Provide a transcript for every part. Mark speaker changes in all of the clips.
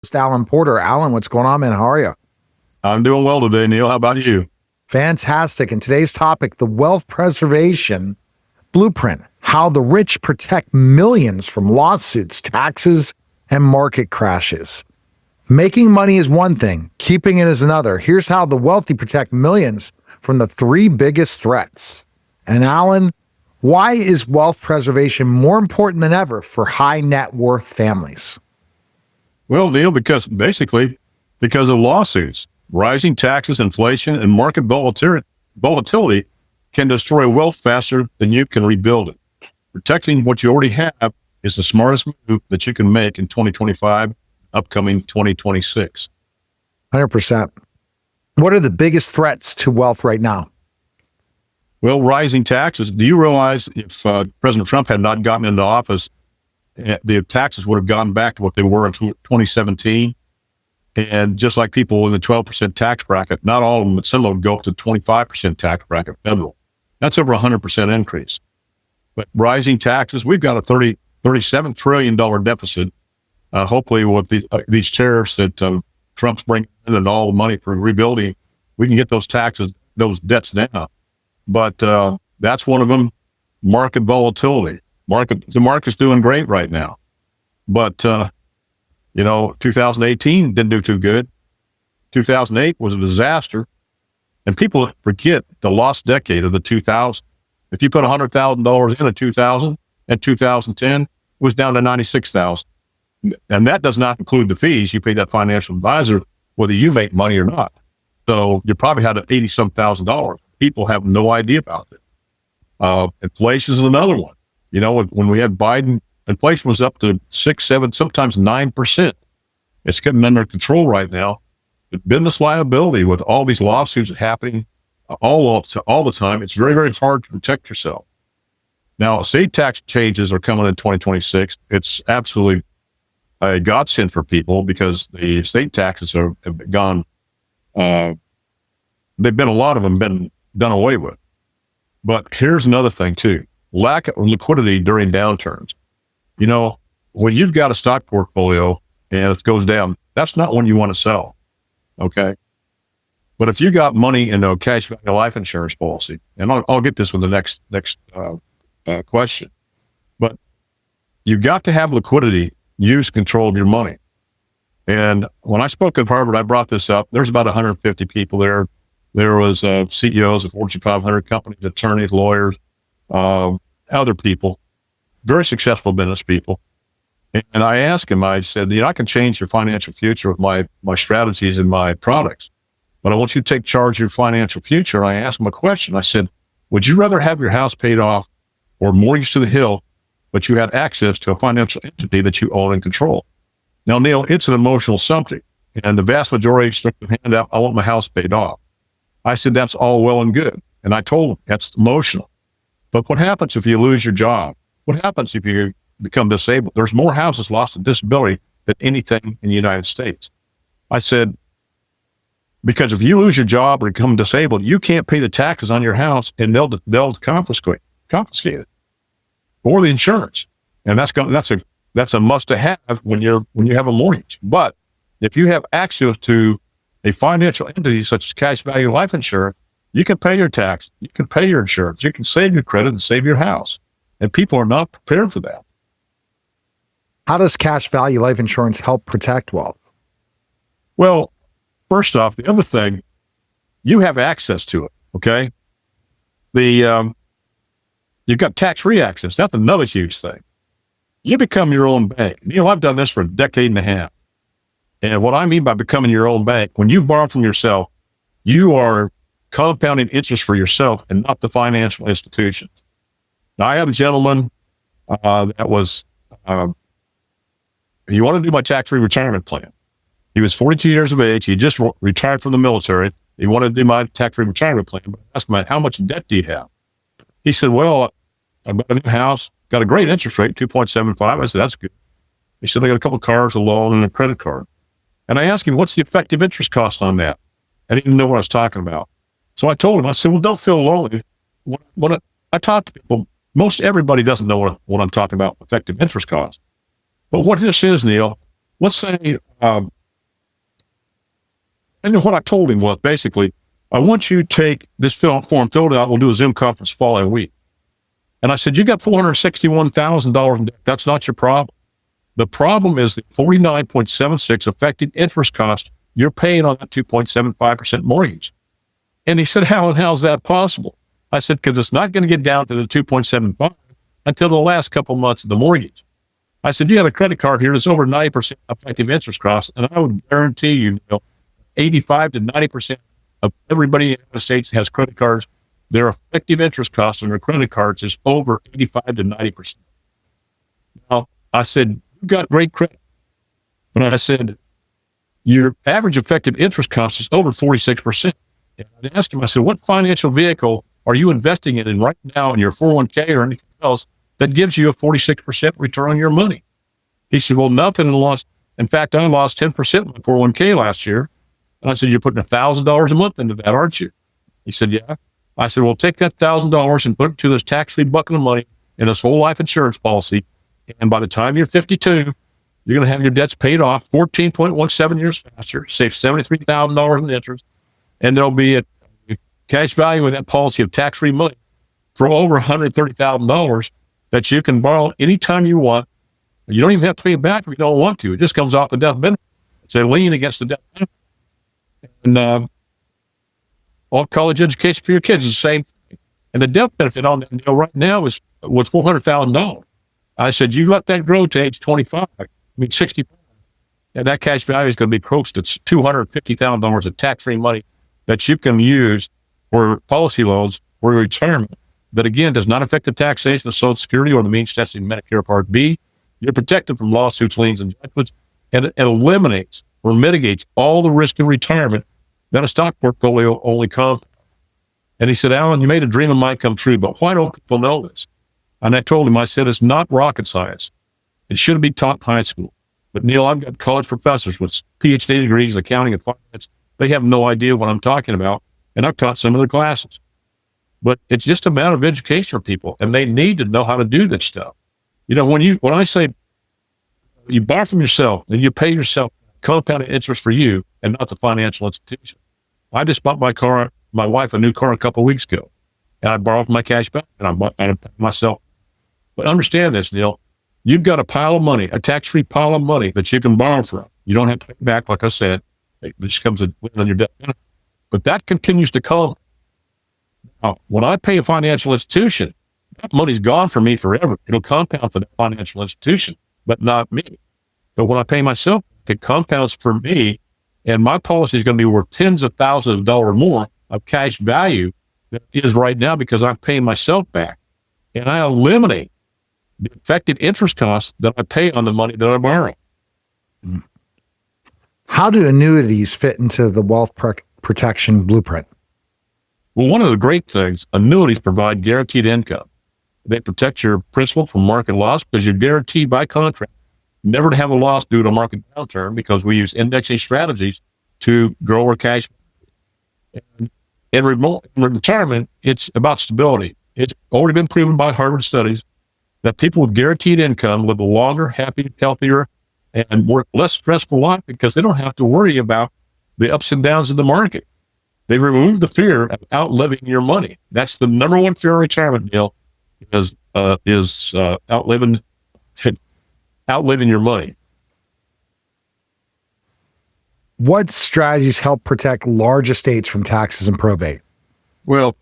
Speaker 1: It's Alan Porter. Alan, what's going on, man? How are you?
Speaker 2: I'm doing well today, Neil. How about you?
Speaker 1: Fantastic. And today's topic, the wealth preservation blueprint, how the rich protect millions from lawsuits, taxes, and market crashes. Making money is one thing, keeping it is another. Here's how the wealthy protect millions from the three biggest threats. And Alan, why is wealth preservation more important than ever for high net worth families?
Speaker 2: Well, Neil, because of lawsuits, rising taxes, inflation, and market volatility can destroy wealth faster than you can rebuild it. Protecting what you already have is the smartest move that you can make in 2025, upcoming 2026.
Speaker 1: 100%. What are the biggest threats to wealth right now?
Speaker 2: Well, rising taxes. Do you realize if President Trump had not gotten into office, the taxes would have gone back to what they were in 2017? And just like people in the 12% tax bracket, not all of them, but some of them go up to 25% tax bracket federal. That's over 100% increase. But rising taxes, we've got a $37 trillion deficit. Hopefully with these tariffs that Trump's bringing in and all the money for rebuilding, we can get those debts down. But that's one of them. Market volatility. The market's doing great right now. But, 2018 didn't do too good. 2008 was a disaster. And people forget the lost decade of the 2000s. If you put $100,000 in 2000 and 2010, it was down to $96,000. And that does not include the fees you pay that financial advisor, whether you make money or not. So you probably had $80-some thousand. People have no idea about it. Inflation is another one. When we had Biden, inflation was up to 6, 7, sometimes 9%. It's getting under control right now. But business liability with all these lawsuits happening all the time, it's very, very hard to protect yourself. Now, estate tax changes are coming in 2026. It's absolutely a godsend for people because the estate taxes have gone, a lot of them been done away with. But here's another thing too, lack of liquidity during downturns. When you've got a stock portfolio and it goes down, that's not when you want to sell. Okay. But if you got money in a cash value life insurance policy, and I'll get this with the next question, but you've got to have liquidity, use control of your money. And when I spoke at Harvard, I brought this up. There's about 150 people there. There was CEOs of Fortune 500 companies, attorneys, lawyers, other people, very successful business people. And I asked him, I said, I can change your financial future with my strategies and my products, but I want you to take charge of your financial future. I asked him a question. I said, would you rather have your house paid off or mortgaged to the hill, but you had access to a financial entity that you own and control? Now, Neil, it's an emotional subject, and the vast majority stick their hand out, I want my house paid off. I said, that's all well and good. And I told him, that's emotional. But what happens if you lose your job? What happens if you become disabled? There's more houses lost to disability than anything in the United States. I said, because if you lose your job or become disabled, you can't pay the taxes on your house and they'll confiscate it, or the insurance. And that's a must to have when you have a mortgage. But if you have access to a financial entity such as cash value life insurance, you can pay your tax, you can pay your insurance, you can save your credit and save your house. And people are not prepared for that.
Speaker 1: How does cash value life insurance help protect wealth?
Speaker 2: Well, first off, the other thing, you have access to it. Okay. You've got tax-free access. That's another huge thing. You become your own bank. I've done this for a decade and a half. And what I mean by becoming your own bank, when you borrow from yourself, you are compounding interest for yourself and not the financial institution. Now, I had a gentleman that was, he wanted to do my tax-free retirement plan. He was 42 years of age. He just retired from the military. He wanted to do my tax-free retirement plan. But I asked him, how much debt do you have? He said, well, I've got a new house, got a great interest rate, 2.75. I said, that's good. He said, I got a couple of cars, a loan, and a credit card. And I asked him, what's the effective interest cost on that? And he didn't know what I was talking about. So I told him, I said, well, don't feel lonely. When I talk to people, most everybody doesn't know what I'm talking about, effective interest cost. But what this is, Neil, let's say, and then what I told him was basically, I want you to take this form, fill it out. We'll do a Zoom conference following week. And I said, you got $461,000 in debt. That's not your problem. The problem is the 49.76 effective interest cost you're paying on that 2.75% mortgage. And he said, how's that possible? I said, because it's not going to get down to the 2.75 until the last couple months of the mortgage. I said, you have a credit card here that's over 90% effective interest cost. And I would guarantee you, 85 to 90% of everybody in the United States has credit cards. Their effective interest cost on their credit cards is over 85 to 90%. Now, I said, you got great credit. But I said, your average effective interest cost is over 46%. And I asked him, I said, what financial vehicle are you investing in right now in your 401k or anything else that gives you a 46% return on your money? He said, well, nothing. In fact, I lost 10% of my 401k last year. And I said, you're putting $1,000 a month into that, aren't you? He said, yeah. I said, well, take that $1,000 and put it to this tax-free bucket of money in this whole life insurance policy. And by the time you're 52, you're going to have your debts paid off 14.17 years faster, save $73,000 in interest, and there'll be a cash value in that policy of tax-free money for over $130,000 that you can borrow anytime you want. You don't even have to pay it back if you don't want to. It just comes off the death benefit. It's a lien against the death benefit. And all college education for your kids is the same thing. And the death benefit on that deal right now was $400,000. I said, you let that grow to age 65, and that cash value is going to be close to $250,000 of tax-free money that you can use for policy loans or retirement. That again does not affect the taxation of Social Security or the means testing Medicare Part B. You're protected from lawsuits, liens, and judgments, and it eliminates or mitigates all the risk in retirement that a stock portfolio only compounds. And he said, Alan, you made a dream of mine come true, but why don't people know this? And I told him, I said, it's not rocket science. It shouldn't be taught in high school. But Neil, I've got college professors with PhD degrees in accounting and finance. They have no idea what I'm talking about. And I've taught some of their classes. But it's just a matter of education for people, and they need to know how to do this stuff. When I say you borrow from yourself and you pay yourself compounded interest for you and not the financial institution. I just bought my wife a new car a couple of weeks ago, and I borrowed from my cash back, and I paid myself. But understand this, Neil. You've got a pile of money, a tax-free pile of money that you can borrow from. You don't have to pay it back, like I said. It just comes on your debt benefit. But that continues to come. Now, when I pay a financial institution, that money's gone for me forever. It'll compound for the financial institution, but not me. But when I pay myself, it compounds for me, and my policy is going to be worth tens of thousands of dollars more of cash value than it is right now because I'm paying myself back. And I eliminate the effective interest costs that I pay on the money that I borrow.
Speaker 1: How do annuities fit into the wealth protection blueprint?
Speaker 2: Well, one of the great things, annuities provide guaranteed income. They protect your principal from market loss because you're guaranteed by contract never to have a loss due to a market downturn because we use indexing strategies to grow our cash. And in retirement, it's about stability. It's already been proven by Harvard studies that people with guaranteed income live a longer, happier, healthier, and less stressful life because they don't have to worry about the ups and downs of the market. They remove the fear of outliving your money. That's the number one fear in retirement, Neil, is outliving your money.
Speaker 1: What strategies help protect large estates from taxes and probate?
Speaker 2: Well,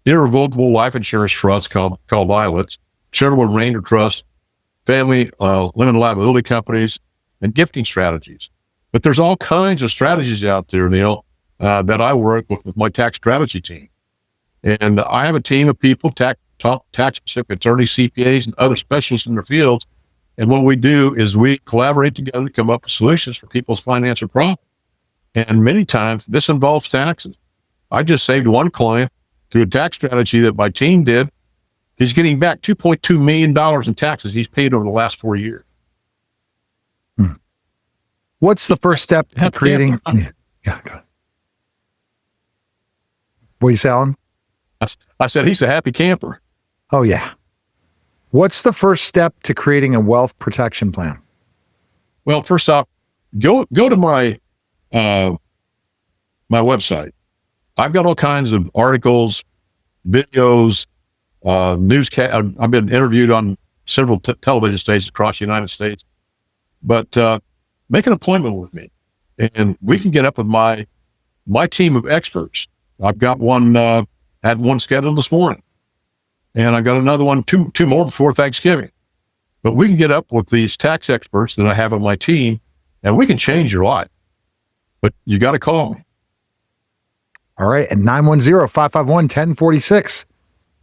Speaker 2: irrevocable life insurance trusts called ILITs, charitable remainder trusts, family limited liability companies, and gifting strategies. But there's all kinds of strategies out there, Neil, that I work with my tax strategy team. And I have a team of people, top tax-specific attorneys, CPAs, and other specialists in their fields. And what we do is we collaborate together to come up with solutions for people's financial problems. And many times this involves taxes. I just saved one client through a tax strategy that my team did. He's getting back $2.2 million in taxes he's paid over the last 4 years.
Speaker 1: What's the first step to creating? Yeah, go ahead. What are you selling?
Speaker 2: I said, he's a happy camper.
Speaker 1: Oh, yeah. What's the first step to creating a wealth protection plan?
Speaker 2: Well, first off, go to my my website. I've got all kinds of articles, videos, newscast. I've been interviewed on several television stations across the United States. But make an appointment with me, and we can get up with my team of experts. I've got one, had one scheduled this morning, and I've got another one, two more before Thanksgiving. But we can get up with these tax experts that I have on my team, and we can change your life. But you got to call me.
Speaker 1: All right, at 910-551-1046.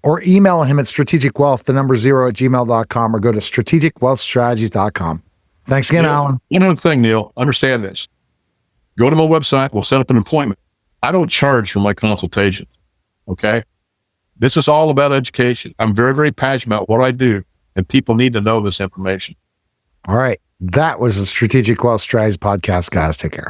Speaker 1: Or email him at strategicwealth, the number 0 @gmail.com, or go to strategicwealthstrategies.com. Thanks again,
Speaker 2: Neil,
Speaker 1: Alan.
Speaker 2: one other thing, Neil, understand this. Go to my website. We'll set up an appointment. I don't charge for my consultations. Okay. This is all about education. I'm very, very passionate about what I do, and people need to know this information.
Speaker 1: All right. That was the Strategic Wealth Strategies podcast, guys. Take care.